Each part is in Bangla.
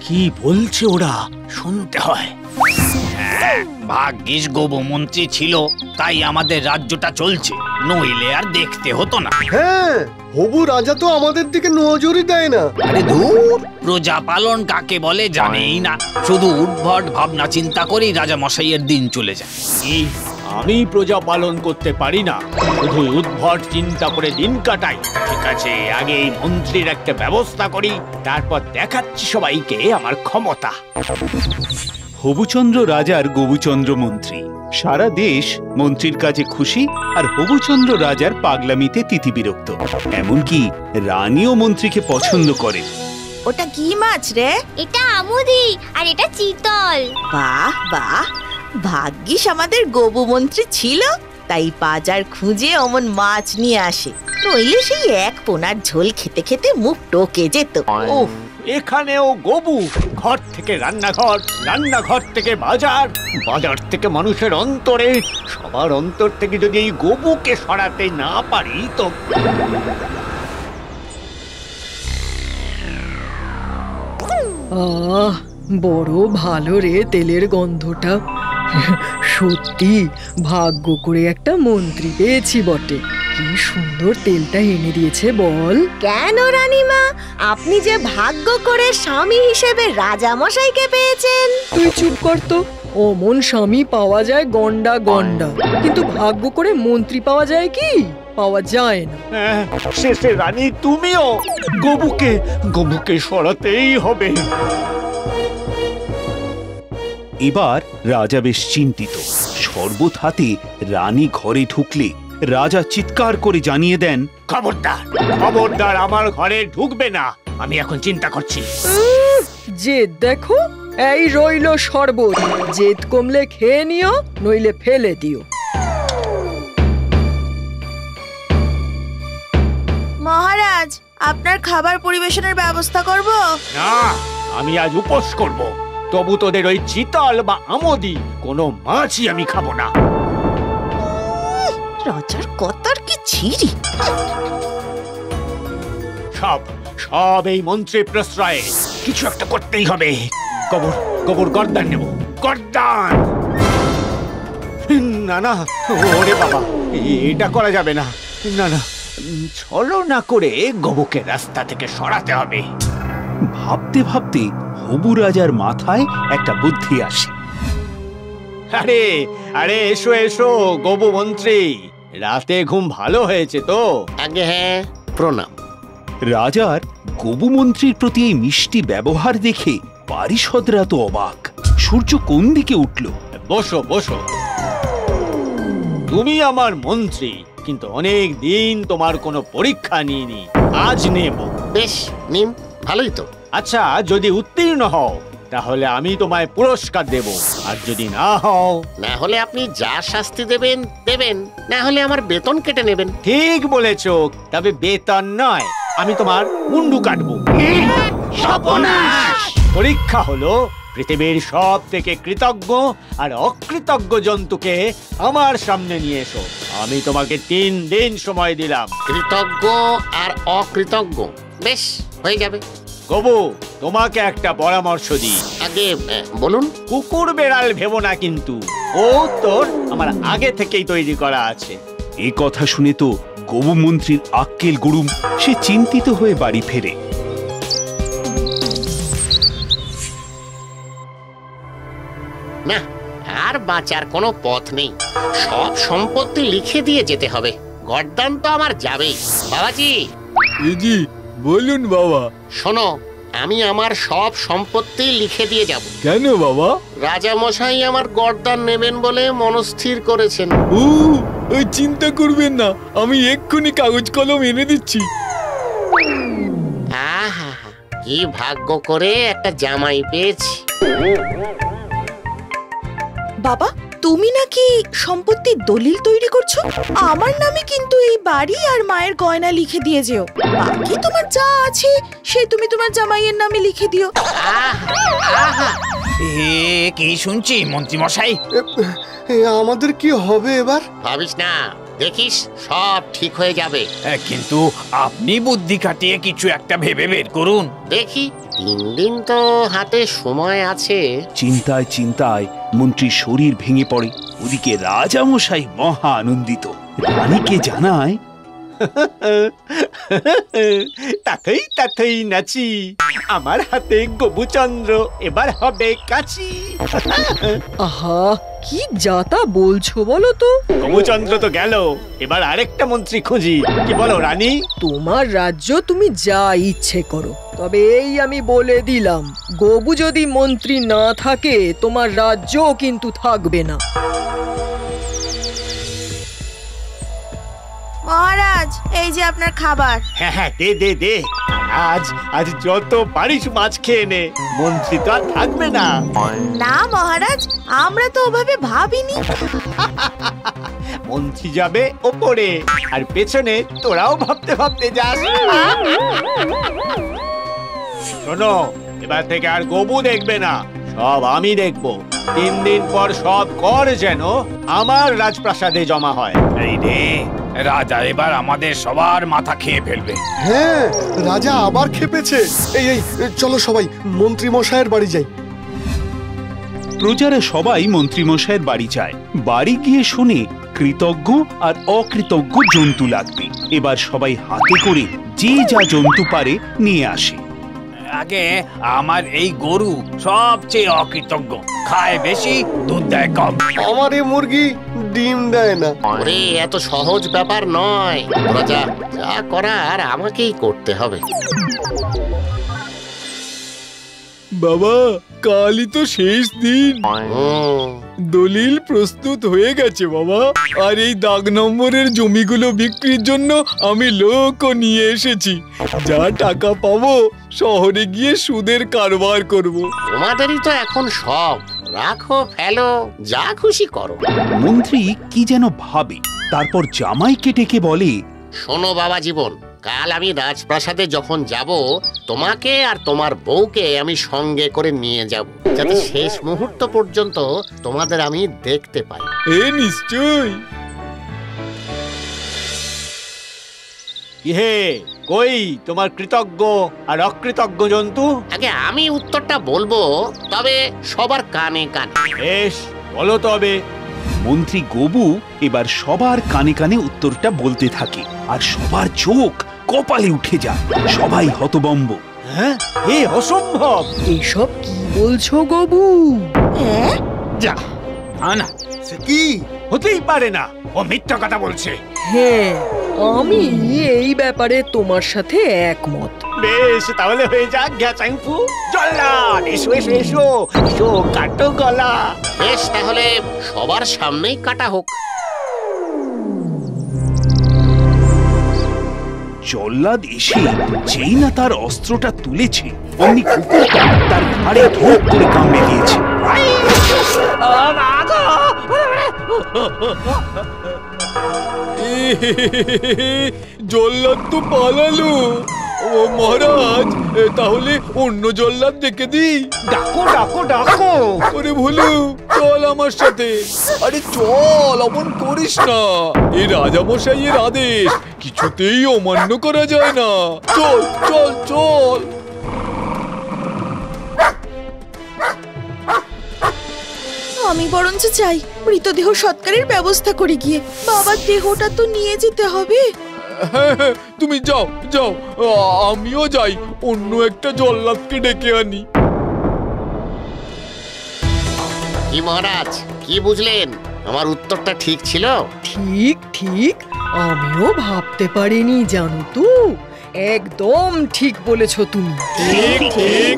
কি বলছে ওরা, শুনতে হয়। ভাগ্যিস গোবু মন্ত্রী ছিল, তাই আমাদের রাজ্যটা চলছে, নইলে আর দেখতে হতো না। হ্যাঁ, হবু রাজা তো আমাদের দিকে নজরই দেয় না। আরে ধুর, প্রজা পালন কাকে বলে জানেই না, শুধু উদ্ভট ভাবনা চিন্তা করেই রাজা মশাইয়ের দিন চলে যায়। আমি প্রজা পালন করতে পারি না, শুধু উদ্ভট চিন্তা করে দিন কাটাই। ঠিক আছে, আগে এই মন্ত্রীর একটা ব্যবস্থা করি, তারপর দেখাচ্ছি সবাইকে আমার ক্ষমতা। হবুচন্দ্র রাজার গোবুচন্দ্র মন্ত্রী। সারা দেশ মন্ত্রীর কাজে খুশি, আর হবুচন্দ্র রাজার পাগলামিতে তিতিবিরক্ত। এমনকি রানীও মন্ত্রীকে পছন্দ করে। ওটা কি মাছ রে? এটা আমুদি আর এটা চিতল। বাহ বাহ, ভাগ্যিস আমাদের গোবু মন্ত্রী ছিল, তাই বাজার খুঁজে অমন মাছ নিয়ে আসে, নইলে সেই এক পোনার ঝোল খেতে খেতে মুখ টোকে যেত। ওহ, এখানেও গোবু। ঘর থেকে রান্নাঘর, রান্নাঘর থেকে বাজার, বাজার থেকে মানুষের অন্তরে, সবার অন্তর থেকে যদি এই গোবুকে সরাতে না পারি তো। আহ, বড় ভালো রে তেলের গন্ধটা। সত্যি ভাগ্য করে একটা মন্ত্রী পেয়েছি বটে। কি সুন্দর তেলটা এনে দিয়েছে বল। কেন রানীমা, আপনি যে ভাগ্য করে স্বামী হিসেবে রাজা মশাইকে পেয়েছেন। তুই চুপ কর তো। অমন স্বামী পাওয়া যায় গন্ডা গন্ডা, কিন্তু ভাগ্য করে মন্ত্রী পাওয়া যায় কি? পাওয়া যায় না। শেষে রানী তুমিও। গোবুকে সরাতেই হবে। এবার রাজা বেশ চিন্তিত। শরবত হাতে রানী ঘরে ঢুকলে রাজা চিৎকার করে জানিয়ে দেন, খবরদার আমার ঘরে ঢুকবে না, আমি এখন চিন্তা করছি। জেদ দেখো, এই রইল শরবত, জেদ কমলে খেয়ে নিও, নইলে ফেলে দিও। মহারাজ, আপনার খাবার পরিবেশনের ব্যবস্থা করব। না, আমি আজ উপোস করব। তবু তোদের ওই চিতল বা আমোদি কোনো মাছই আমি খাবো না। রাজার কথার কি ছিরি। সব এই মন্ত্রীর প্রশ্রয়ে কিছু একটা করতেই হবে। গোবর গর্দান নেব, গর্দান। না, ওরে বাবা, এটা করা যাবে না। না, ছলনা করে গোবুকে রাস্তা থেকে সরাতে হবে। ভাবতে ভাবতে হবু রাজার মাথায় একটা বুদ্ধি আসে। আরে এসো গোবু মন্ত্রী, রাতে ঘুম ভালো হয়েছে তো? আগে হ্যাঁ, প্রণাম। রাজার গোবু মন্ত্রীর প্রতি এই মিষ্টি ব্যবহার দেখে পারিষদরা তো অবাক। সূর্য কোন দিকে উঠল। বসো। তুমি আমার মন্ত্রী, কিন্তু অনেক দিন তোমার কোনো পরীক্ষা নিইনি, আজ নেব। বেশ, নিন, ভালোই তো। আচ্ছা, যদি উত্তীর্ণ হও তাহলে আমি তোমায় পুরস্কার দেব, আর যদি না হও? না হলে আপনি যা শাস্তি দেবেন, না হলে আমার বেতন কেটে নেবেন। ঠিক বলেছো, তবে বেতন নয়, আমি তোমার মুন্ডু কাটবো। পরীক্ষা হলো পৃথিবীর সব থেকে কৃতজ্ঞ আর অকৃতজ্ঞ জন্তুকে আমার সামনে নিয়ে এসো। আমি তোমাকে 3 দিন সময় দিলাম। কৃতজ্ঞ আর অকৃতজ্ঞ, বেশ, হয়ে যাবে। গোবু, তোমাকে একটা পরামর্শ দিই। আগে বলুন। কুকুর বেড়াল ভেবো না, কিন্তু ও তোর আমার আগে থেকেই তৈরি করা আছে। এই কথা শুনে তো গোবু মন্ত্রীর আক্কেল গুড়ুম। সে চিন্তিত হয়ে বাড়ি ফেরে। না, আর বাঁচার কোনো পথ নেই। সব সম্পত্তি লিখে দিয়ে যেতে হবে। গর্দান তো আমার যাবেই। বাবাজি। জি বলুন বাবা। শোনো, আমি আমার সব সম্পত্তি লিখে দিয়ে যাব। কেন বাবা? রাজা মশাই আমার গর্দান নেবেন বলে মনস্থির করেছেন। ওই চিন্তা করবেন না, আমি এক্ষুনি কাগজ কলম এনে দিচ্ছি। আহা, কি ভাগ্য করে একটা জামাই পেয়েছি। বাবা, তুমি নাকি সম্পত্তির দলিল তৈরি করছো? আমার নামে কিন্তু এই বাড়ি আর মায়ের গয়না লিখে দিয়ে যেও। বাকি তোমার যা আছে সে তুমি তোমার জামাইয়ের নামে লিখে দিও। কি শুনছি মন্ত্রী মশাই? আমাদের কি হবে এবার? ভাবিস না, দেখিস সব ঠিক হয়ে যাবে। কিন্তু আপনি বুদ্ধি খাটিয়ে কিছু একটা ভেবে বের করুন। দেখি 3 দিন তো হাতে সময় আছে। চিন্তায় চিন্তায় মন্ত্রীর শরীর ভেঙে পড়ে। ওদিকে রাজামশাই মহা আনন্দিত, রানীকে জানায়, তাতেই তাতেই নাচি, আমার হাতে গবুচন্দ্র এবার হবে কাচি। আহা, কি যাতা বলছো বলো তো। গবুচন্দ্র তো গেল, এবার আরেকটা মন্ত্রী খুঁজি, কি বলো রানী? তোমার রাজ্য তুমি যা ইচ্ছে করো, তবে এই আমি বলে দিলাম, গবু যদি মন্ত্রী না থাকে তোমার রাজ্যও কিন্তু থাকবে না। মহারাজ, এই যে আপনার খাবার। হ্যাঁ হ্যাঁ, দে দে দে। আজ আজ যত পারিস মাছ খেয়ে নে, মন্ত্রী তো আর থাকবে না। না মহারাজ, আমরা তো ওভাবে ভাবিনি। মন্ত্রী যাবে ওপরে, আর পেছনে তোরাও ভাবতে ভাবতে যাস। শোনো, এবার থেকে আর গবু দেখবে না, সব আমি দেখবো। 3 দিন পর সব কর যেন আমার রাজপ্রাসাদে জমা হয়। এই রে, রাজা এবার আমাদের সবার মাথা খেয়ে ফেলবে। হ্যাঁ, রাজা আবার খেপেছে। এই এই চলো সবাই মন্ত্রী মশাইয়ের বাড়ি যাই। প্রজারা সবাই মন্ত্রীমশাইয়ের বাড়ি যায়। বাড়ি গিয়ে শুনে কৃতজ্ঞ আর অকৃতজ্ঞ জন্তু লাগবে। এবার সবাই হাতে করে যে যা জন্তু পারে নিয়ে আসে। আগে আমার এই গরু সবচেয়ে অকৃতজ্ঞ, খায় বেশি, দুধ দেয় কম। আমার এই মুরগি ডিম দেয় না। ওরে, এত সহজ ব্যাপার নয়। রাজা, যা করার আমাকেই করতে হবে। বাবা, কালই তো শেষ দিন। দলিল প্রস্তুত হয়ে গেছে বাবা, আর এই দাগ নম্বরের জমিগুলো বিক্রির জন্য আমি লোকও নিয়ে এসেছি। যা টাকা পাবো শহরে গিয়ে সুদের কারবার করব। তোমাদেরই তো এখন সব, রাখো ফেলো যা খুশি করো। মন্ত্রী কি যেন ভাবে, তারপর জামাইকে ডেকে বলে, শোনো বাবা জীবন, কাল আমি রাজপ্রাসাদে যখন যাব, তোমাকে আর তোমার বউকে আমি সঙ্গে করে নিয়ে যাব, যাতে শেষ মুহূর্ত পর্যন্ত তোমাদের আমি দেখতে পাই। নিশ্চয়ই। কি হে, কই তোমার কৃতজ্ঞ আর অকৃতজ্ঞ জন্তু? আগে আমি উত্তরটা বলবো, তবে সবার কানে কানে। বেশ, বলো তবে। মন্ত্রী গবু এবার সবার কানে কানে উত্তরটা বলতে থাকে, আর সবার চোখ কপালে উঠে যায়। সবাই হতবম্ব। হ্যাঁ, এ অসম্ভব। এসব কি বলছো গবু? হ্যাঁ, যা, না, সে কি হতেই পারে না, ও মিথ্যা কথা বলছে। হ্যাঁ, আমি এই ব্যাপারে তোমার সাথে একমত। বেশ, তাহলে হয়ে যাক গ্যাচাংফু। জল্লাদ, এসো এসো এসো এসো, কাটো গলা। বেশ, তাহলে সবার সামনেই কাটা হোক। জল্লাদ এসে যেই না তার অস্ত্রটা তুলেছে, অমনি কুকুরটা তার ঘাড়ে ধোপ করে কামড়ে দিয়েছে। জল্লাদ তো পালালো। ও মহারাজ, তাহলে অন্য জল্লাদ ডেকে দিই। ডাকো ডাকো ডাকো। ওরে ভুলু, চল আমার সাথে। আরে চল, অমন করিস না। এই রাজামশাইয়ের আদেশ কিছুতেই অমান্য করা যায় না। চল চল চল। আমি বরঞ্চ চাই মৃতদেহ সৎকারের ব্যবস্থা করে গিয়ে বাবার দেহটা তো নিয়ে যেতে হবে। হ্যাঁ হ্যাঁ, তুমি যাও যাও, আমিও যাই, অন্য একটা জল্লাদকে ডেকে আনি। কি মহারাজ, কি বুঝলেন? আমার উত্তরটা ঠিক ছিল? ঠিক ঠিক, আমিও ভাবতে পারিনি জানো তো। একদম ঠিক বলেছো তুমি। ঠিক ঠিক।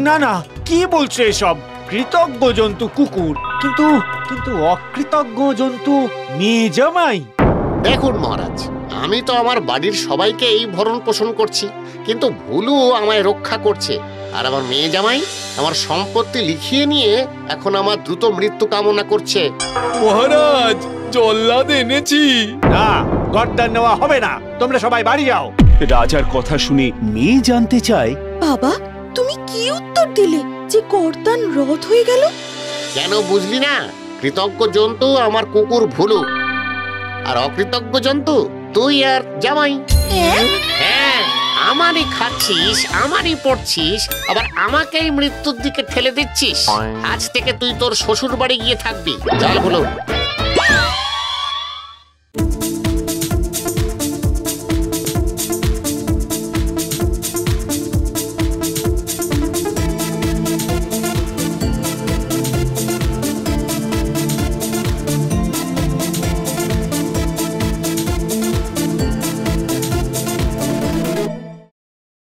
না না, কি বলছো এসব? কৃতজ্ঞ জন্তু কুকুর, কিন্তু কিন্তু অকৃতজ্ঞ জন্তু মেয়ে জামাই। দেখুন মহারাজ, আমি তো আমার বাড়ির সবাইকে এই ভরণ পোষণ করছি, কিন্তু ভুলু আমায় রক্ষা করছে। আর আমার মেয়ে জামাই আমার সম্পত্তি লিখিয়ে নিয়ে এখন আমার দ্রুত মৃত্যু কামনা করছে। মহারাজ, জল্লাদ এনেছি। না, গর্দান নেওয়া হবে না, তোমরা সবাই বাড়ি যাও। রাজার কথা শুনে মেয়ে জানতে চায়, বাবা, তুমি কি উত্তর দিলে যে গর্দান রদ হয়ে গেল? কেন বুঝলি না? কৃতজ্ঞ জন্তু আমার কুকুর ভুলু। আর অকৃতজ্ঞ জন্তু তুই আর জামাই। হ্যাঁ, আমারই খাচ্ছিস, আমারই পড়ছিস, আবার আমাকেই মৃত্যুর দিকে ঠেলে দিচ্ছিস। আজ থেকে তুই তোর শ্বশুর বাড়ি গিয়ে থাকবি। চল বলো।